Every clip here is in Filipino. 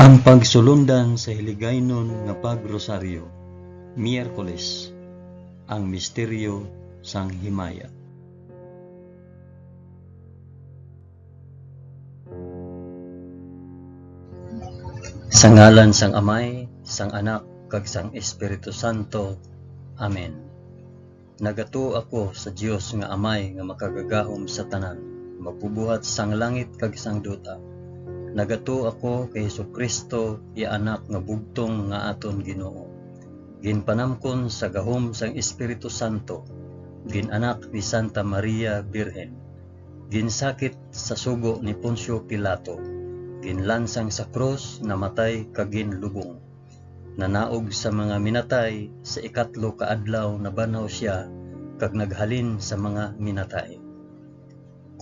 Ang pagsulundan sa hiligaynon nga pagrosaryo, Miyerkules, ang misteryo sang himaya. Sa ngalan sang Amay, sang Anak, kag sang Espiritu Santo. Amen. Nagato ako sa Dios nga Amay nga makagagahom sa tanan, magbubuhat sang langit kag sang duta. Nagato ako kay Jesucristo, ya anak nga bugtong nga aton Ginoo. Ginpanamkon sa gahom sang Espiritu Santo, ginanak ni Santa Maria Birhen, ginsakit sa sugo ni Poncio Pilato, ginlansang sa krus, namatay kag ginlubong. Nanaog sa mga minatay, sa ikatlo ka adlaw nabanaw siya kag naghalin sa mga minatay.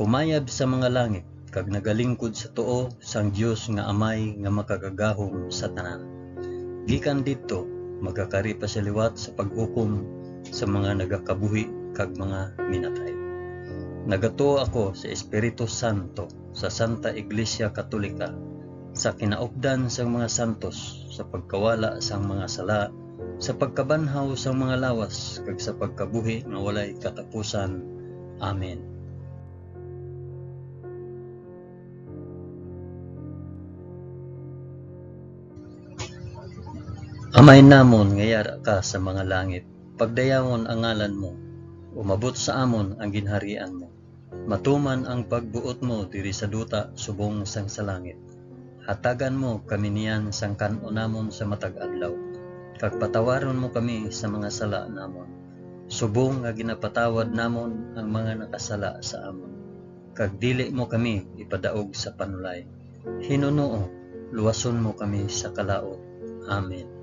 Kumayab sa mga langit kag nagalingkod sa tuo sang Dios nga Amay nga makagagahom sa tanan. Gikan didto magakari pa sa liwat sa paghukom sa mga nagakabuhi kag mga minatay. Nagato ako sa Espiritu Santo, sa Santa Iglesia Katolika, sa kinaupdan sang mga santos, sa pagkawala sang mga sala, sa pagkabanhaw sang mga lawas kag sa pagkabuhi nga walay katapusan. Amen. Amay namon nga yara ka sa mga langit, pagdayawon ang ngalan mo, umabot sa amon ang ginharian mo. Matuman ang pagbuot mo diri sa duta subong sang sa langit. Hatagan mo kami niyan sang kan-o namon sa matag adlaw, kag patawaron mo kami sa mga sala namon, subong nga ginapatawad namon ang mga nakasala sa amon. Kag dili mo kami ipadaog sa panulay. Hinunoo, luwason mo kami sa kalaot. Amen.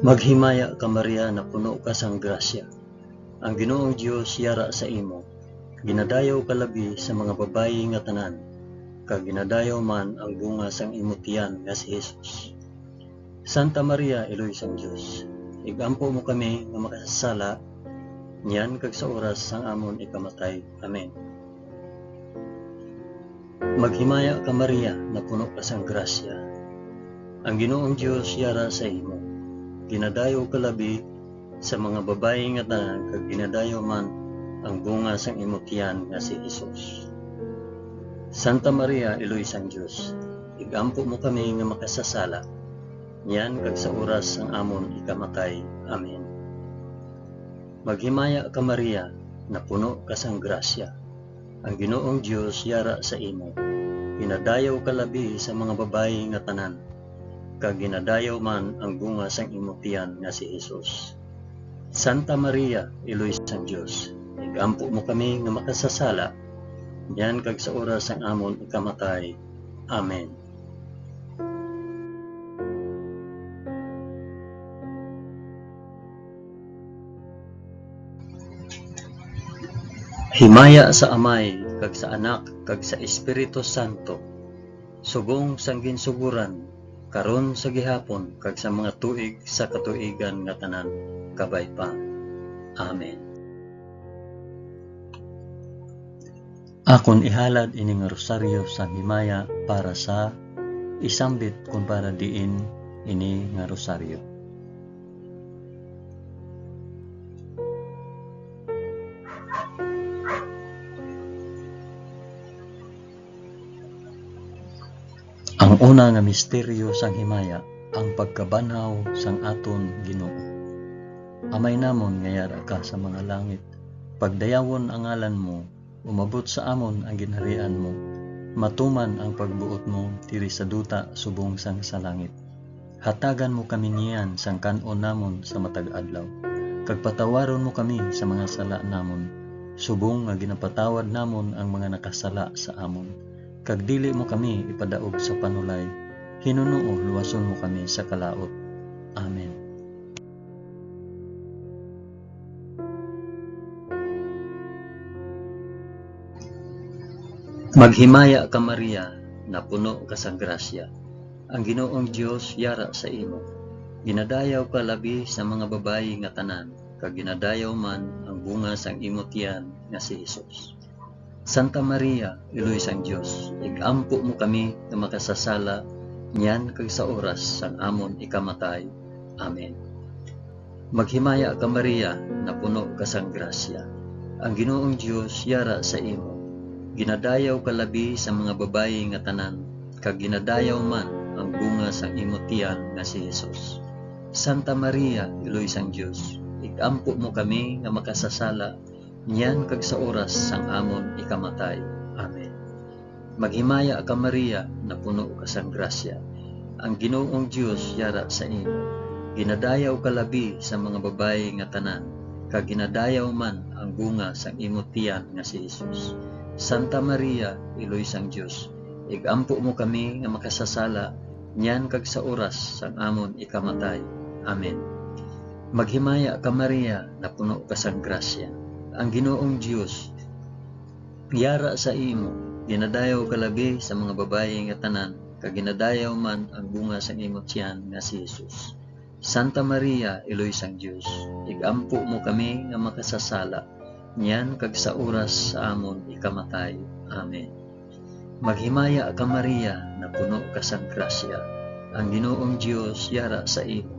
Maghimaya ka Maria na puno ka sang grasya. Ang Ginoong Dios yara sa imo. Ginadayaw ka labi sa mga babayi nga tanan, kag ginadayaw man ang bunga sang imo tiyan nga si Jesus. Santa Maria, Iloy sang Dios, igampo mo kami nga makasasala, niyan kag sa oras sang amon ikamatay. Amen. Maghimaya ka Maria na puno ka sang grasya. Ang Ginoong Dios yara sa imo. Ginadayaw ka labi sa mga babayi nga tanan, kag ginadayaw man ang bunga sang imong tiyan nga si Jesus. Santa Maria, Iloy sang Dios, igampo mo kami nga makasasala, niyan kag sa oras sang amon ikamatay. Amen. Maghimaya ka Maria na puno ka sang grasya. Ang Ginoong Dios yara sa imo. Ginadayaw ka labi sa mga babayi nga tanan, kag ginadayaw man ang bunga sang imong tiyan nga si Jesus. Santa Maria, Iloy sang Dios, igampo mo kami nga makasasala, diyan kag sa oras sang amon ikamatay. Amen. Himaya sa Amay, kag sa Anak, kag sa Espiritu Santo, subong sang ginsuguran, karon sa gihapon, kag sa mga tuig sa katuigan nga tanan, kabay pa. Amen. Akon ihalad ining rosaryo sa himaya para sa isambit kung para diin ini nga rosaryo. Ang una nga misteryo sang himaya, ang pagkabanhaw sang aton Ginoo. Amay namon nga yara ka sa mga langit, pagdayawon ang ngalan mo, umabot sa amon ang ginharian mo, matuman ang pagbuot mo diri sa duta subong sang sa langit. Hatagan mo kami niyan sang kan-o namon sa matag adlaw, kag patawaron mo kami sa mga sala namon, subong nga ginapatawad namon ang mga nakasala sa amon. Kag dili mo kami ipadaog sa panulay. Hinunoo, luwason mo kami sa kalaot. Amen. Maghimaya ka Maria na puno ka sa grasya. Ang Ginoong Dios yara sa imo. Ginadayaw ka labi sa mga babayi nga tanan, kag ginadayaw man ang bunga sang imong tiyan nga si Hesus. Santa Maria, Iloy sang Dios, igampo mo kami nga makasasala niyan kag sa oras sang amon ikamatay. Amen. Maghimaya ka Maria, na puno ka sang grasya. Ang Ginoong Dios yara sa imo. Ginadayaw ka labi sa mga babayi nga tanan, kag ginadayaw man ang bunga sang imo tiyan nga si Hesus. Santa Maria, Iloy sang Dios, igampo mo kami nga makasasala niyan kag sa oras sang amon ikamatay. Amen. Maghimaya ka Maria, na puno ka sang grasya. Ang Ginoong Dios yara sa imo. Ginadayaw ka labi sa mga babayi nga tanan, kag ginadayaw man ang bunga sang imo tiyan nga si Hesus. Santa Maria, Iloy sang Dios, igampo mo kami nga makasasala niyan kag sa oras sang amon ikamatay. Amen. Maghimaya ka Maria, na puno ka sang grasya. Ang Ginoong Dios yara sa imo. Ginadayaw ka labi sa mga babayi nga tanan, kag ginadayaw man ang bunga sang imo tiyan nga si Hesus. Santa Maria, Iloy sang Dios, igampo mo kami nga makasasala niyan kag sa oras sa amon ikamatay. Amen. Maghimaya ka Maria, na puno ka sang grasya. Ang Ginoong Dios yara sa imo.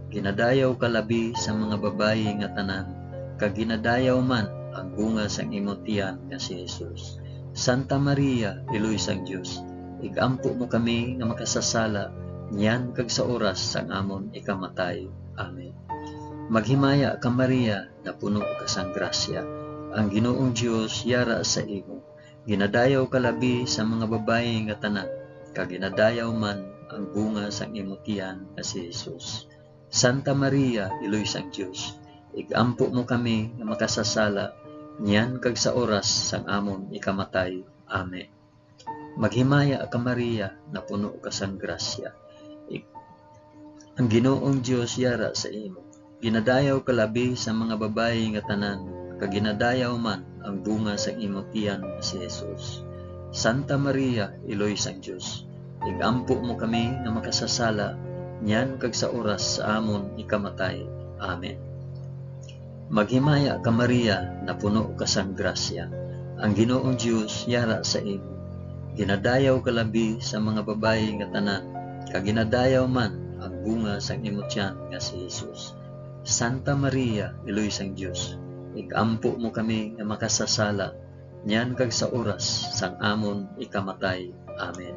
Ginadayaw ka labi sa mga babayi nga tanan, kag ginadayaw man ang bunga sang imo tiyan nga si Hesus. Santa Maria, Iloy sang Dios, igampo mo kami nga makasasala niyan kag sa oras sang amon ikamatay. Amen. Maghimaya ka Maria, na puno ka sang grasya. Ang Ginoong Dios yara sa imo. Ginadayaw ka labi sa mga babayi nga tanan, kag ginadayaw man ang bunga sang imo tiyan nga si Hesus. Santa Maria, Iloy sang Dios, igampo mo kami nga makasasala niyan kag sa oras sang amon ikamatay. Amen. Maghimaya ka Maria, na puno ka sang grasya. Ang Ginoong Dios yara sa imo. Ginadayaw ka labi sa mga babayi nga tanan, kag ginadayaw man ang bunga sang imo tiyan nga si Hesus. Santa Maria, Iloy sang Dios, igampo mo kami nga makasasala niyan kag sa oras sa amon ikamatay. Amen. Maghimaya ka Maria, na puno ka sang grasya. Ang Ginoong Dios yara sa imo. Ginadayaw ka labi sa mga babayi nga tanan, kag ginadayaw man ang bunga sang imo tiyan nga si Hesus. Santa Maria, Iloy sang Dios, igampo mo kami nga makasasala niyan kag sa oras sang amon ikamatay. Amen.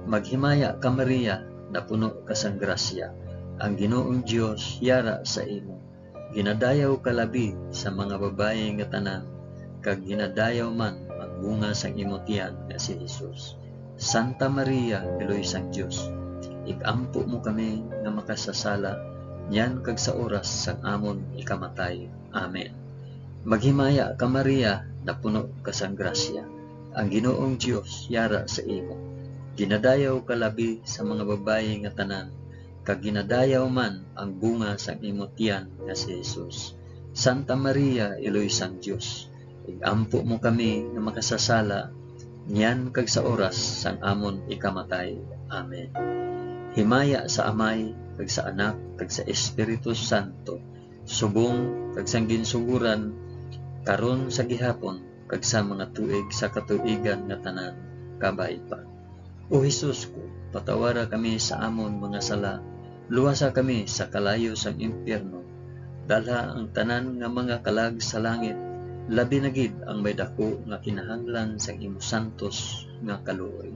Maghimaya ka Maria, na puno ka sang grasya. Ang Ginoong Dios yara sa imo. Ginadayaw ka labi sa mga babayi nga tanan, kag ginadayaw man ang bunga sang imo tiyan nga si Hesus. Santa Maria, Iloy sang Dios, igampo mo kami nga makasasala niyan kag sa oras sang amon ikamatay. Amen. Maghimaya ka Maria, na puno ka sang grasya. Ang Ginoong Dios yara sa imo. Ginadayaw ka labi sa mga babayi nga tanan, kag ginadayaw man ang bunga sang imo tiyan nga si Hesus. Santa Maria, Iloy sang Dios, igampo mo kami nga makasasala niyan kag sa oras sang amon ikamatay. Amen. Himaya sa Amay, kag sa Anak, kag sa Espiritu Santo, subong kag sang ginsuguran karon sa gihapon, kag sa mga tuig sa katuigan nga tanan kabay pa. O Hesus ko, patawara kami sa amon mga sala, luwasa kami sa kalayo sang impyerno, dalha ang tanan nga mga kalag sa langit, labi na gid ang may dako nga kinahanglan sang imo santos nga kaluoy.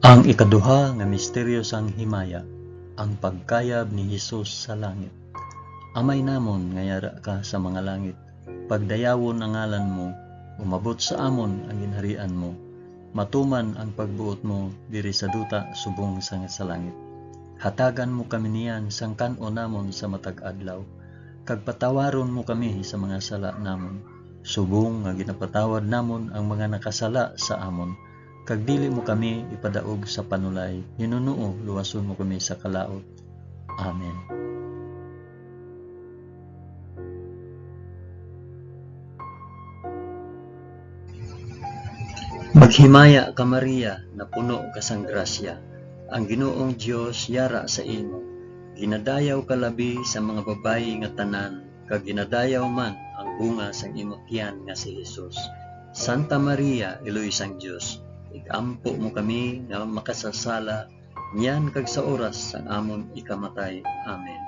Ang ikaduha nga misteryo sang himaya, ang pagkayab ni Hesus sa langit. Amay namon nga yara ka sa mga langit, pagdayawon ang ngalan mo, umabot sa amon ang ginharian mo, matuman ang pagbuot mo diri sa duta subong sa langit. Hatagan mo kami niyan sang kan-o namon sa matag adlaw, kag patawaron mo kami sa mga sala namon, subong nga ginapatawad namon ang mga nakasala sa amon, kag dili mo kami ipadaog sa panulay, hinuno luwason mo kami sa kalaot. Amen. Maghimaya ka Maria, na puno ka sang grasya. Ang Ginoong Dios yara sa imo. Ginadayaw ka labi sa mga babayi nga tanan, kag ginadayaw man ang bunga sang imong tiyan nga si Jesus. Santa Maria, Iloy sang Dios, igampo mo kami nga makasasala, niyan kag sa oras sang amon ikamatay. Amen.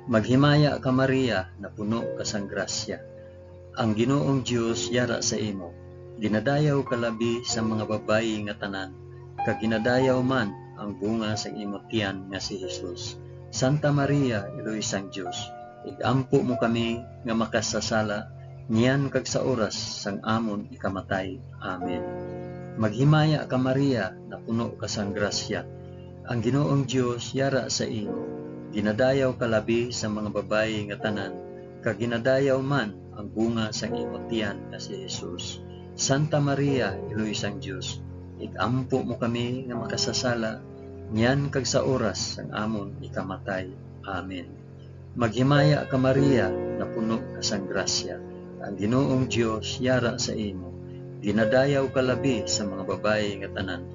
Maghimaya ka Maria, na puno ka sang grasya. Ang Ginoong Dios yara sa imo. Ginadayaw ka labi sa mga babayi nga tanan, kag ginadayaw man ang bunga sa imong tiyan nga si Jesus. Santa Maria, Iloy sang Dios, igampo mo kami nga makasasala, niyan kag sa oras sang amon ikamatay. Amen. Maghimaya ka Maria, na puno ka sang grasya. Ang Ginoong Dios yara sa imo. Ginadayaw ka labi sa mga babayi nga tanan, kag ginadayaw man ang bunga sang imong tiyan nga si Jesus. Santa Maria, Iloy sang Dios, igampo mo kami nga makasasala, niyan kag sa oras sang amon ikamatay. Amen. Maghimaya ka Maria, na puno ka sang grasya. Ang Ginoong Dios yara sa imo. Ginadayaw ka labi sa mga babayi nga tanan,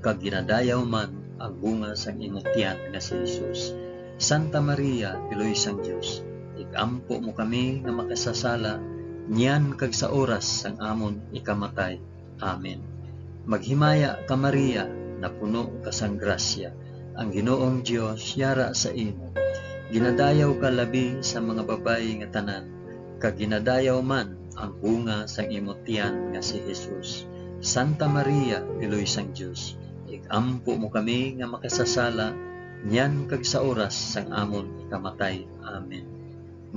kag ginadayaw man ang bunga sang imong tiyan nga si Jesus. Santa Maria, Iloy sang Dios, igampo mo kami nga makasasala, niyan kag sa oras sang amon ikamatay. Amen. Maghimaya ka Maria, na puno ka sang grasya. Ang Ginoong Dios yara sa imo. Ginadayaw ka labi sa mga babayi nga tanan, kag ginadayaw man ang bunga sang imong tiyan nga si Jesus. Santa Maria, Iloy sang Dios, igampo mo kami nga makasasala, niyan kag sa oras sang amon ikamatay. Amen.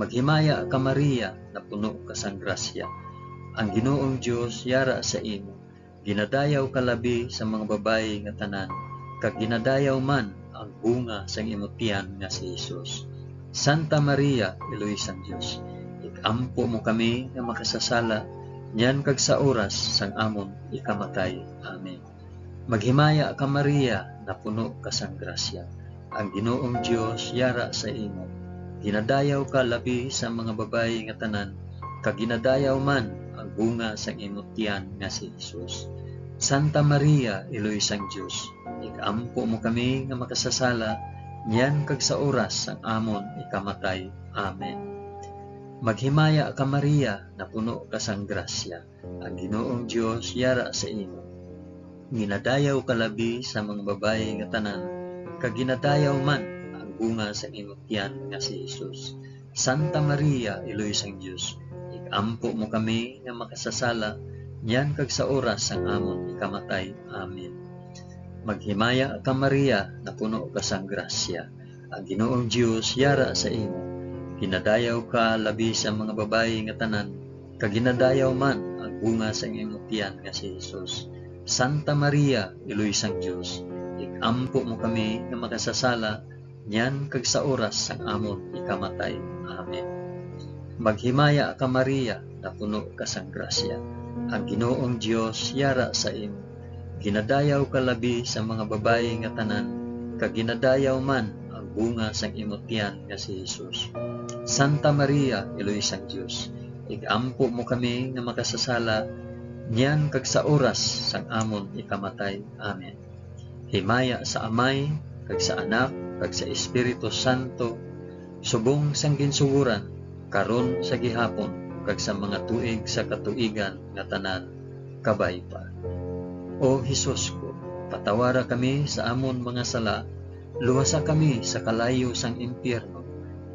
Maghimaya ka Maria, na puno ka sang grasya. Ang Ginoong Dios yara sa imo. Ginadayaw ka labi sa mga babayi nga tanan, kag ginadayaw man ang bunga sang imong tiyan nga si Jesus. Santa Maria, Iloy sang Dios, igampo mo kami nga makasasala, niyan kag sa oras sang amon ikamatay. Amen. Maghimaya ka Maria, na puno ka sang grasya. Ang Ginoong Dios yara sa imo. Ginadayaw ka labi sa mga babayi nga tanan, kag ginadayaw man ang bunga sang imong tiyan nga si Jesus. Santa Maria, Iloy sang Dios, igampo mo kami nga makasasala, niyan kag sa oras sang amon ikamatay. Amen. Maghimaya ka Maria, na puno ka sang grasya. Ang Ginoong Dios yara sa imo. Ginadayaw ka labi sa mga babayi nga tanan, kag ginadayaw man bunga sa imong tiyan nga si Jesus. Santa Maria, Iloy sang Dios, igampo mo kami nga makasasala, niyan kag sa oras sang amon ikamatay. Amen. Maghimaya ka Maria, na puno ka sang grasya. Ang Ginoong Dios yara sa imo. Ginadayaw ka labi sa mga babayi nga tanan, kag ginadayaw man ang bunga sa imong tiyan nga si Jesus. Santa Maria, Iloy sang Dios, igampo mo kami nga makasasala, niyan kag sa oras sang amon ikamatay. Amen. Maghimaya ka Maria, na puno ka sang grasya. Ang Ginoong Dios yara sa imo. Ginadayaw ka labi sa mga babayi nga tanan, kag ginadayaw man ang bunga sang imong tiyan nga si Jesus. Santa Maria, Iloy sang Dios, igampo mo kami nga makasasala, niyan kag sa oras sang amon ikamatay. Amen. Himaya sa Amay, kag sa Anak, kag sa Espiritu Santo, subong sang ginsuguran, karon sa gihapon, kag sa mga tuig sa katuigan nga tanan, kabay pa. O Hesus ko, patawara kami sa amon mga sala, luwasa kami sa kalayo sang impyerno,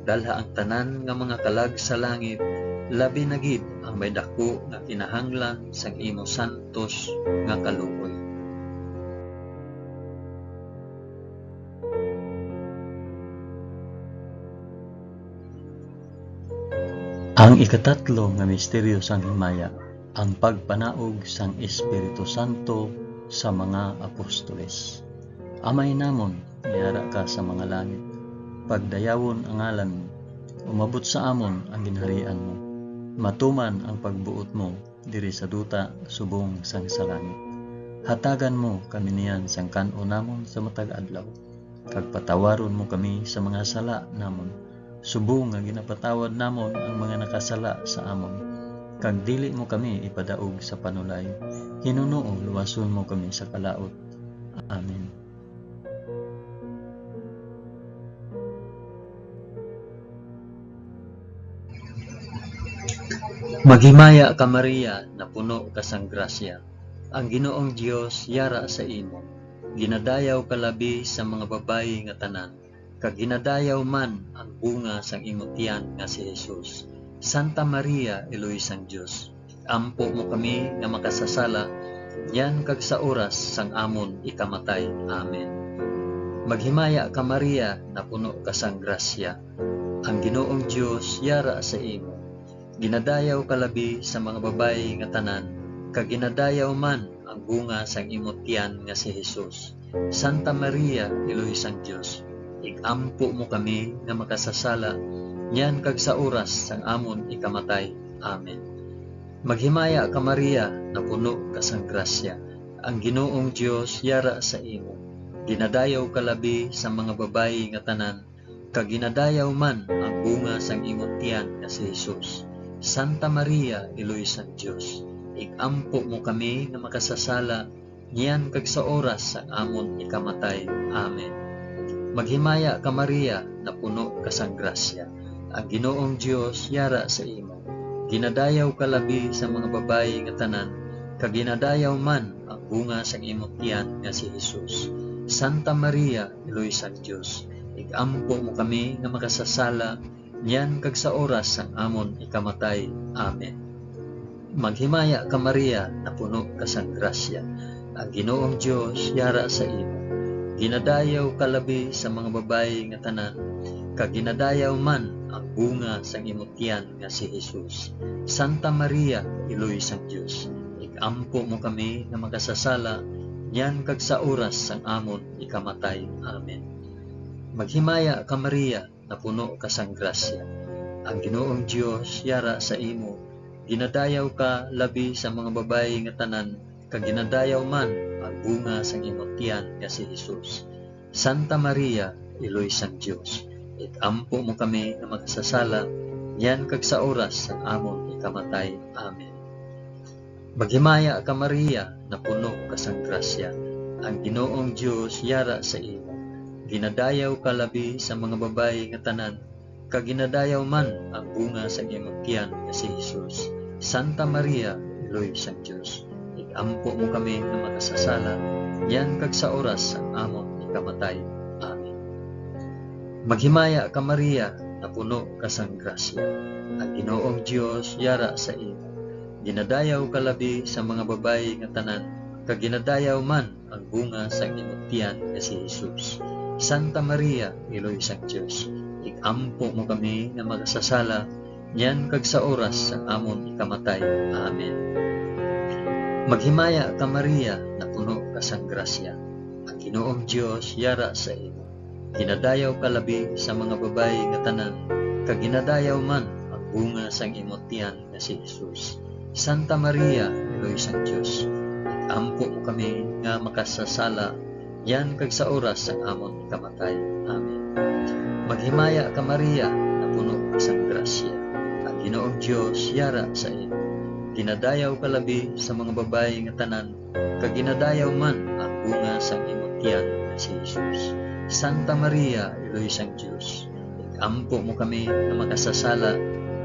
dalha ang tanan nga mga kalag sa langit, labi na gid ang may dako nga kinahanglan sang imo santos nga kaluoy. Ang ikatatlo nga misteryo sang himaya, ang pagpanaog sang Espiritu Santo sa mga apostoles. Amay namon, niyara ka sa mga langit, pagdayawon ang ngalan mo, umabot sa amon ang ginharian mo, matuman ang pagbuot mo diri sa duta subong sang sa langit. Hatagan mo kami niyan sang kan-o namon sa matag adlaw, kag patawaron mo kami sa mga sala namon, subong nga ginapatawad namon ang mga nakasala sa amon. kag dili mo kami ipadaog sa panulay. Hinunoo luwason mo kami sa kalaot. Amen. Maghimaya ka Maria, na puno ka sang grasya. Ang Ginoong Dios yara sa imo. Ginadayaw ka labi sa mga babayi nga tanan, kag ginadayaw man ang bunga sang imong tiyan nga si Jesus. Santa Maria, Eloy sang Dios, ampo mo kami nga makasasala, yan kag sa oras sang amon ikamatay. Amen. Maghimaya ka Maria, na puno ka sang grasya. Ang Ginoong Dios yara sa imo. Ginadayaw ka labi sa mga babayi nga tanan, kag ginadayaw man ang bunga sang imong tiyan nga si Jesus. Santa Maria, Eloy sang Dios, igampo mo kami nga makasasala, yan kag sa oras sang amon ikamatay. Amen. Maghimaya ka Maria, na puno ka sang grasya. Ang Ginoong Dios yara sa imo. Ginadayaw ka labi sa mga babayi nga tanan, kag ginadayaw man ang bunga sang imong tiyan nga si Jesus. Santa Maria, Eloy sang Dios, igampo mo kami nga makasasala, niyan kag sa oras sang amon ikamatay. Amen. Maghimaya ka Maria, na puno ka sang grasya. Ang Ginoong Dios yara sa imo. Ginadayaw ka labi sa mga babayi nga tanan, kag ginadayaw man ang bunga sang imong tiyan nga si Jesus. Santa Maria, Eloy sang Dios, igampo mo kami nga makasasala, niyan kag sa oras sang amon ikamatay. Amen. Maghimaya ka Maria, na puno ka sang grasya. Ang Ginoong Dios yara sa imo. Ginadayaw ka labi sa mga babayi nga tanan, kag ginadayaw man ang bunga sang imong tiyan nga si Jesus. Santa Maria, Eloy sang Dios, igampo mo kami nga makasasala, niyan kag sa oras sang amon ikamatay. Amen. Maghimaya ka Maria, na puno ka sang grasya. Ang Ginoong Dios yara sa imo. Ginadayaw ka labi sa mga babayi nga tanan, kag ginadayaw man ang bunga sang imong tiyan nga si Jesus. Santa Maria, Eloy sang Dios, igampo mo kami nga makasasala, yan kag sa oras sang amon ikamatay. Amen. Maghimaya ka Maria, na puno ka sang grasya. Ang Ginoong Dios yara sa imo. Ginadayaw ka labi sa mga babayi nga tanan, kag ginadayaw man ang bunga sa imong tiyan nga si Jesus. Santa Maria, Eloy sang Dios, igampo mo kami nga makasasala, yan kag sa oras sang amon ikamatay. Amen. Maghimaya ka Maria, na puno ka sang grasya. Ang Ginoong Dios yara sa imo. Ginadayaw ka labi sa mga babayi nga tanan, kag ginadayaw man ang bunga sa imong tiyan nga si Jesus. Santa Maria, Eloy sang Dios, igampo mo kami nga makasasala, niyan kag sa oras sang amon ikamatay. Amen. Maghimaya ka Maria, na puno ka sang grasya. Ang Ginoong Dios yara sa imo. Ginadayaw ka labi sa mga babayi nga tanan, kag ginadayaw man ang bunga sang imong tiyan nga si Jesus. Santa Maria, Eloy sang Dios, igampo mo kami nga makasasala, yan kag sa oras sang amon ikamatay. Amen. Maghimaya ka Maria, na puno ka sang grasya. Ang Ginoong Dios yara sa imo. Ginadayaw ka labi sa mga babayi nga tanan, kag ginadayaw man ang bunga sang imong tiyan nga si Jesus. Santa Maria, Eloy sang Dios, igampo mo kami nga makasasala,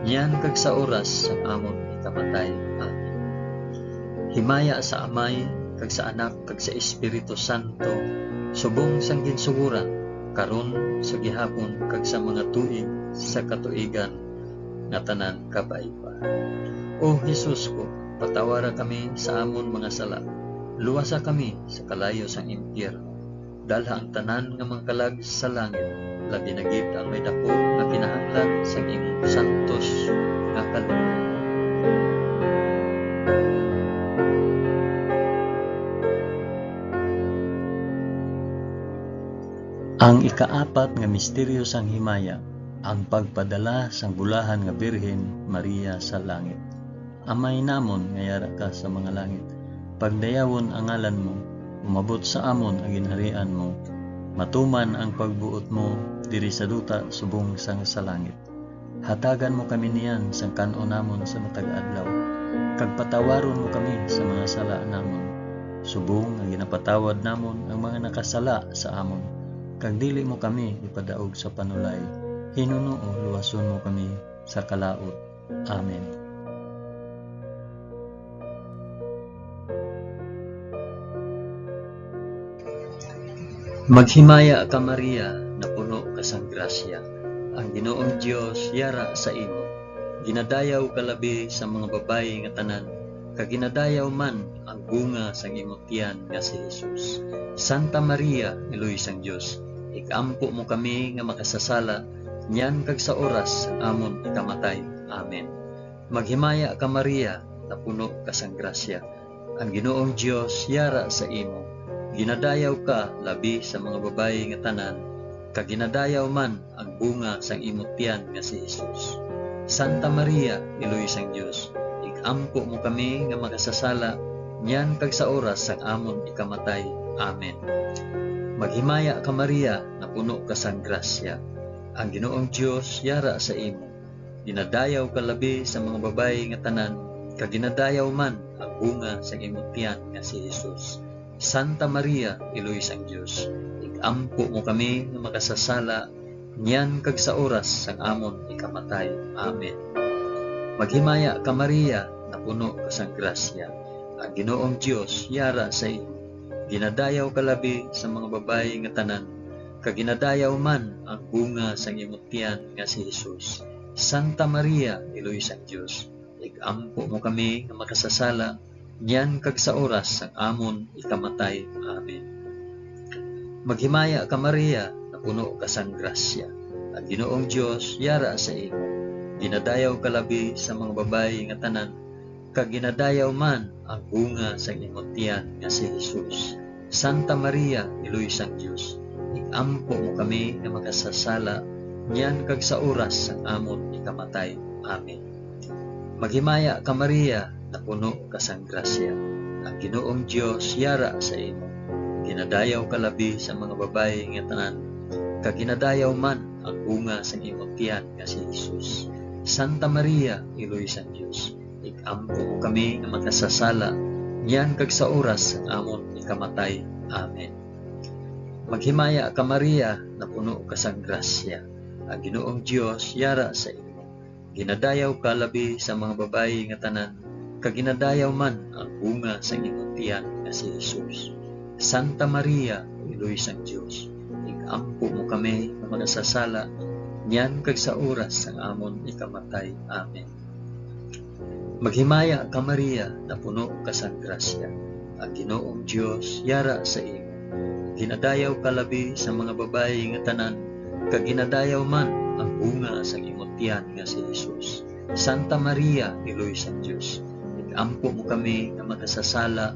yan kag sa oras sang amon ikamatay. Amen. Himaya sa Amay, kag sa Anak, kag sa Espiritu Santo, subong sang ginsuguran, karon sa gihapon, kag sa mga tuig sa katuigan nga tanan kabay-pa. O Jesus ko, patawara kami sa amon mga sala, luwasa kami sa kalayo sang impyerno, dalha ang tanan nga mangkalag sa langit, labi na gid ang may dako nga kinahanglan sa imong santos nga kalooban. Ang ikaapat nga misteryo sang himaya, ang pagpadala sang bulahan nga Birhen Maria sa langit. Amay namon nga yara ka sa mga langit, pagdayawon ang ngalan mo, umabot sa amon ang ginharian mo, matuman ang pagbuot mo diri sa duta subong sang sa langit. Hatagan mo kami niyan sang kanon namon sa matag adlaw. Kag patawaron mo kami sa mga sala namon. Subong nga ginapatawad namon ang mga nakasala sa amon. Kag dili mo kami ipadaog sa panulay. Hinunoo luwason mo kami sa kalaot. Amen. Maghimaya ka Maria, na puno ka sang grasya. Ang Ginoong Dios yara sa imo. Ginadayaw ka labi sa mga babayi nga tanan, kag ginadayaw man ang bunga sang imong tiyan nga si Jesus. Santa Maria, Iloy sang Dios, ikampo mo kami nga makasasala, nyan kag sa oras sang amon ikamatay. Amen. Maghimaya ka Maria, na puno ka sang grasya. Ang Ginoong Dios yara sa imo. Ginadayaw ka labi sa mga babayi nga tanan, kag ginadayaw man ang bunga sang imong tiyan nga si Jesus. Santa Maria, Iloy sang Dios, ikampo mo kami nga makasasala, nyan kag sa oras sang amon ikamatay. Amen. Maghimaya ka Maria, na puno ka sang grasya. Ang Ginoong Dios yara sa imo. Ginadayaw ka labi sa mga babayi nga tanan, kag ginadayaw man ang bunga sang imong tiyan nga si Jesus. Santa Maria, Iloy sang Dios, ikampo mo kami nga makasasala, nyan kag sa oras sang amon ikamatay. Amen. Maghimaya ka Maria, na puno ka sang grasya. Ang Ginoong Dios yara sa imo. Ginadayaw ka labi sa mga babayi nga tanan, kag ginadayaw man ang bunga sang imong tiyan nga si Jesus. Santa Maria, Iloy sang Dios, ikampo mo kami nga makasasala, nyan kag sa oras sang amon ikamatay. Amen. Maghimaya ka Maria, na puno ka sang grasya. Ang Ginoong Dios yara sa imo. Ginadayaw ka labi sa mga babayi nga tanan, kag ginadayaw man ang bunga sang imong tiyan nga si Jesus. Santa Maria, Iloy sang Dios, ikampo mo kami nga makasasala, nyan kag sa oras sang amon ikamatay. Amen. Maghimaya ka Maria, na puno ka sang grasya. Ang Ginoong Dios yara sa imo. Ginadayaw ka labi sa mga babayi nga tanan, kag ginadayaw man ang bunga sang imong tiyan nga si Jesus. Santa Maria, Iloy sang Dios, ikampo mo kami nga makasasala, nyan kag sa oras sang amon ikamatay. Amen. Maghimaya ka Maria, na puno ka sang grasya. Ang Ginoong Dios yara sa imo. Ginadayaw ka labi sa mga babayi nga tanan, kag ginadayaw man ang bunga sang imong tiyan nga si Jesus. Santa Maria, Iloy sang Dios, ikampo mo kami nga makasasala, nyan kag sa oras sang amon ikamatay. Amen. Maghimaya ka Maria, na puno ka sang grasya. Ang Ginoong Dios yara sa imo. Ginadayaw ka labi sa mga babayi nga tanan, kag ginadayaw man ang bunga sang imong tiyan nga si Jesus. Santa Maria, Iloy sang Dios, ikampo mo kami nga makasasala,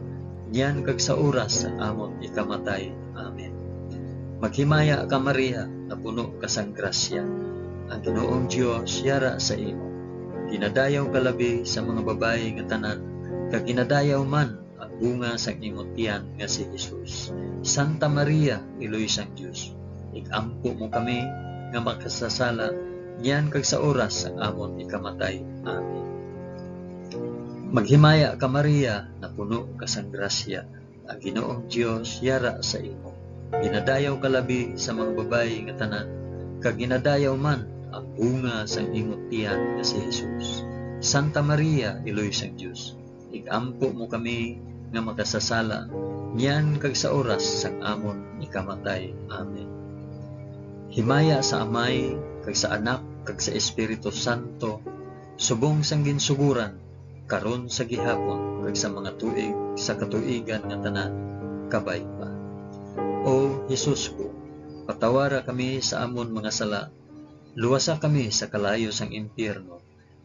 nyan kag sa oras sang amon ikamatay. Amen. Maghimaya ka Maria, na puno ka sang grasya. Ang Ginoong Dios yara sa imo. Ginadayaw ka labi sa mga babayi nga tanan, kag ginadayaw man ang bunga sang imong tiyan nga si Jesus. Santa Maria, Iloy sang Dios, ikampo mo kami nga makasasala, nyan kag sa oras sang amon ikamatay. Amen. Maghimaya ka Maria, na puno ka sang grasya. Ang Ginoong Dios yara sa imo. Ginadayaw ka labi sa mga babayi nga tanan, kag ginadayaw man ang bunga sang imong tiyan nga si Jesus. Santa Maria, Iloy sang Dios, ikampo mo kami nga makasasala, nyan kag sa oras sang amon ikamatay. Amen. Himaya sa Amay, kag sa Anak, kag sa Espiritu Santo, subong sang ginsuguran, karon sa gihapon, kag sa mga tuig sa katuigan nga tanan, kabay pa. O Jesus ko, patawara kami sa amon mga sala, luwasa kami sa kalayo sang impyerno,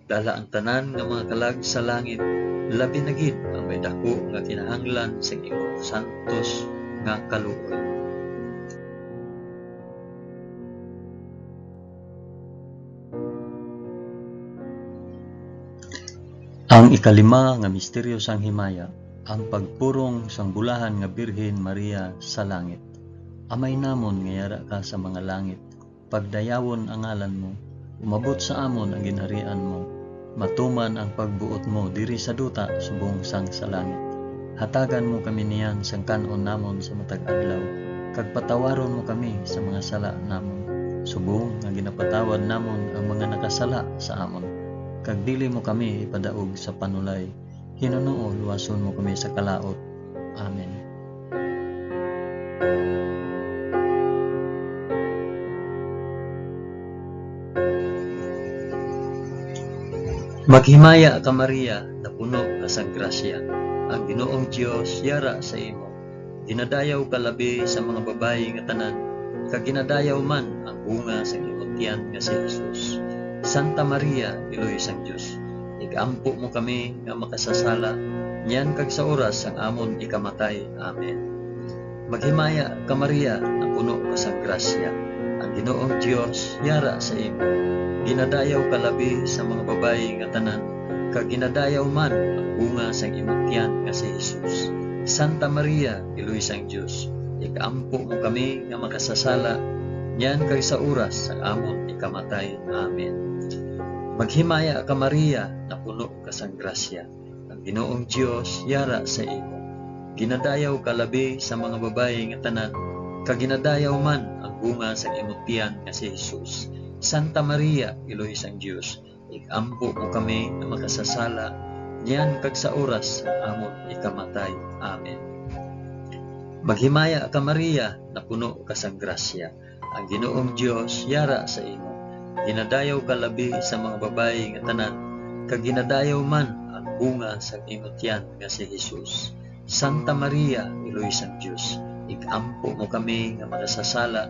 dala ang tanan nga mga kalag sa langit, labi na gid ang may dako nga kinahanglan sa imong santos nga kaluoy. Ang ikalima nga misteryo sang himaya, ang pagpurong sang bulahan nga Birhen Maria sa langit. Amay namon nga yara ka sa mga langit, pagdayawon ang ngalan mo, Umabot sa amon ang ginharian mo. Matuman ang pagbuot mo diri sa duta subong sang sa langit. Hatagan mo kami niyan sang kanon namon sa matag adlaw. Kag patawaron mo kami sa mga sala namon. Subong nga ginapatawad namon ang mga nakasala sa amon. Kag dili mo kami ipadaog sa panulay. Hinunoo luwason mo kami sa kalaot. Amen. Maghimaya ka Maria, na puno ka sang grasya. Ang Ginoong Dios yara sa imo. Ginadayaw ka labi sa mga babayi nga tanan, kag ginadayaw man ang bunga sa imong tiyan nga si Jesus. Santa Maria, Iloy sang Dios, igampo mo kami nga makasasala, niyan kag sa oras ang amon ikamatay. Amen. Maghimaya ka Maria, na puno ka sang grasya. Ang Ginoong Dios yara sa imo. Ginadayaw ka labi sa mga babayi nga tanan, kag ginadayaw man ang bunga sang imong tiyan nga si Jesus. Santa Maria, Iloy sang Dios, igampo mo kami nga makasasala, niyan kag sa oras ang amon ikamatay. Amen. Maghimaya ka Maria, na puno ka sang grasya. Ang Ginoong Dios yara sa imo. Ginadayaw ka labi sa mga babayi nga tanan, kag ginadayaw man ang bunga sang imong tiyan nga si Jesus. Santa Maria, Iloy sang Dios, igampo mo kami nga makasasala, niyan kag sa oras ang amon ikamatay. Amen. Maghimaya ka Maria, na puno ka sang grasya. Ang Ginoong Dios yara sa imo. Ginadayaw ka labi sa mga babayi nga tanan, kag ginadayaw man ang bunga sang imong tiyan nga si Jesus. Santa Maria, Iloy sang Dios, igampo mo kami nga makasasala,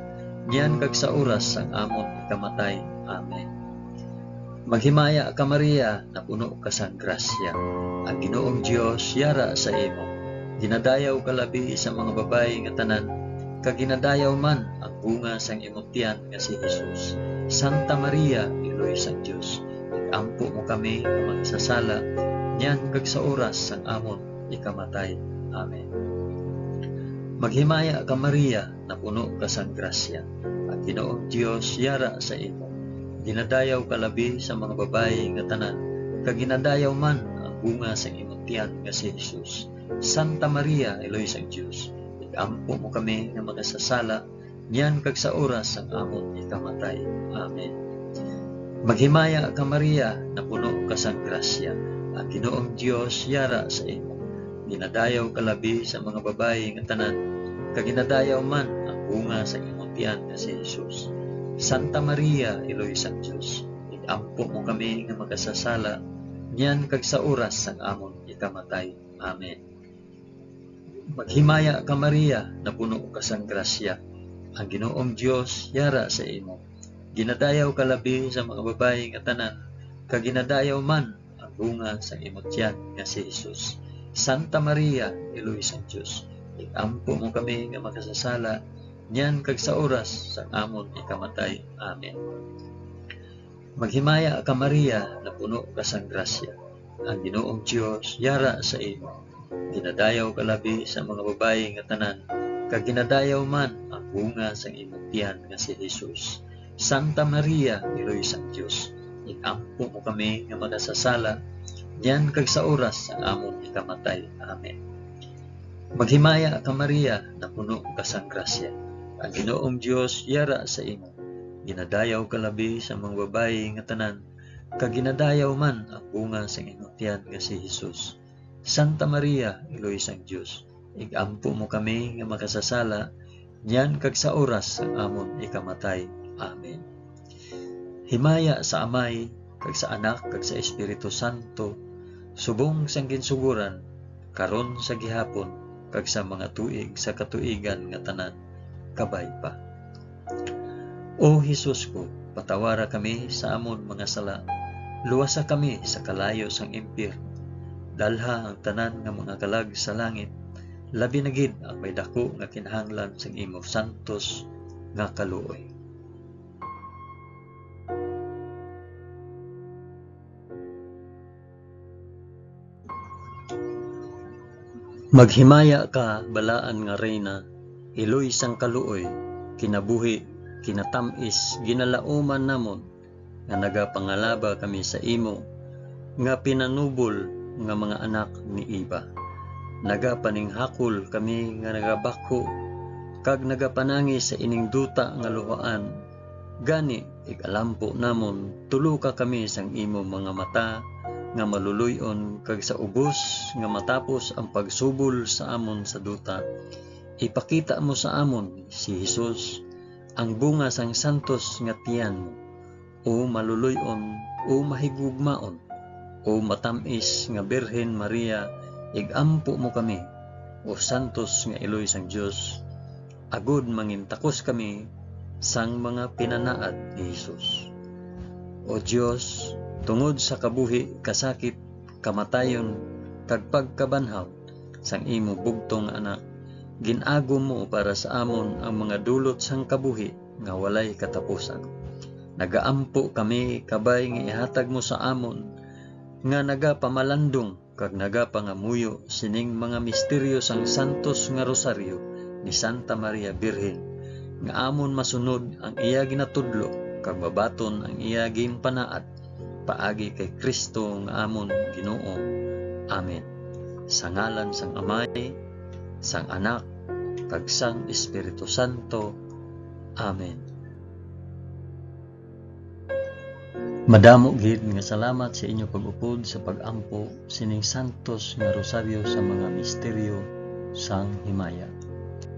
niyan kag sa oras ang amon ikamatay. Amen. Maghimaya ka Maria, na puno ka sang grasya. Ang Ginoong Dios yara sa imo. Ginadayaw ka labi sa mga babayi nga tanan, kag ginadayaw man ang bunga sang imong tiyan nga si Jesus. Santa Maria, Iloy sang Dios, igampo mo kami nga makasasala, niyan kag sa oras ang amon ikamatay. Amen. Maghimaya ka Maria, na puno ka sang grasya. Ang Ginoong Dios yara sa imo. Ginadayaw ka labi sa mga babayi nga tanan, kag ginadayaw man ang bunga sa imong tiyan nga si Jesus. Santa Maria, Iloy sang Dios, igampo mo kami nga makasasala, niyan kag sa oras ang amon ikamatay. Amen. Maghimaya ka Maria, na puno ka sang grasya. Ang Ginoong Dios yara sa imo. Ginadayaw ka labi sa mga babayi nga tanan, kag ginadayaw man ang bunga sa imong tiyan nga si Jesus. Santa Maria, Iloy sang Dios, igampo mo kami nga makasasala, niyan kag sa oras ang amon ikamatay. Amen. Maghimaya ka Maria, na puno ka sang grasya. Ang Ginoong Dios yara sa imo. Ginadayaw ka labi sa mga babayi nga tanan, kag ginadayaw man ang bunga sa imong tiyan nga si Jesus. Santa Maria, Iloy sang Dios, igampo mo kami nga makasasala, niyan kag sa oras sa amon ikamatay. Amen. Maghimaya ka Maria, na puno ka sang grasya. Ang Ginoong Dios yara sa imo. Ginadayaw ka labi sa mga babayi nga tanan, kag ginadayaw man ang bunga sa imong tiyan nga si Jesus. Santa Maria, Iloy sang Dios, igampo mo kami nga makasasala, niyan kag sa oras ang amon ikamatay. Amen. Maghimaya ka Maria, na puno ka sang grasya. Ang Ginoong Dios yara sa imo. Ginadayaw ka labi sa mga babayi nga tanan, kag ginadayaw man ang bunga sa imong tiyan nga si Jesus. Santa Maria, Iloy sang Dios, igampo mo kami nga makasasala, niyan kag sa oras ang amon ikamatay. Amen. Himaya sa Amay, kag sa Anak, kag sa Espiritu Santo, subong sang ginsuguran, karon sa gihapon, kag sa mga tuig sa katuigan nga tanan, kabay pa. O Hesus ko, patawara kami sa amon mga sala, luwasa kami sa kalayo sang impyerno, dalha ang tanan nga mga kalag sa langit, labi na gid ang may dako nga kinahanglan sang imo santos nga kaluoy. Maghimaya ka, balaan nga reyna, iloy sang kaluoy, kinabuhi, kinatamis, ginalauman namon, nga nagapangalaba kami sa imo, nga pinanubol nga mga anak ni Eva. Nagapaninghakol kami nga nagabako, kag nagapanangi sa ining duta nga luhaan. Gani, ikalampo namon, tulo ka kami sang imo mga mata, nga maluluyon, kag sa ubos nga matapos ang pagsubol sa amon sa duta. Ipakita mo sa amon si Jesus, ang bunga sang santos nga tiyan mo, o maluluyon, o mahigugmaon, o matamis nga Birhen Maria, igampo mo kami, o santos nga iloy sang Dios, agud mangintakos kami sang mga pinanaad ni Jesus. O Dios, tungod sa kabuhi, kasakit, kamatayon, kag pagkabanhaw sang imo bugtong anak, ginago mo para sa amon ang mga dulot sang kabuhi nga walay katapusan. Nagaampo kami kabay nga ihatag mo sa amon, nga nagapamalandong kag nagapangamuyo sining mga misteryo sang santos nga rosaryo ni Santa Maria Birhen, nga amon masunod ang iya ginatudlo kag mabaton ang iya ginpanaad paagi kay Kristo nga amon Ginoo. Amen. Sa ngalan sang Amay, sang Anak, kag sang Espiritu Santo. Amen. Madamo gid nga salamat sa inyo pag-upod sa pag-ampo sining santos nga rosaryo sa mga misteryo sang himaya.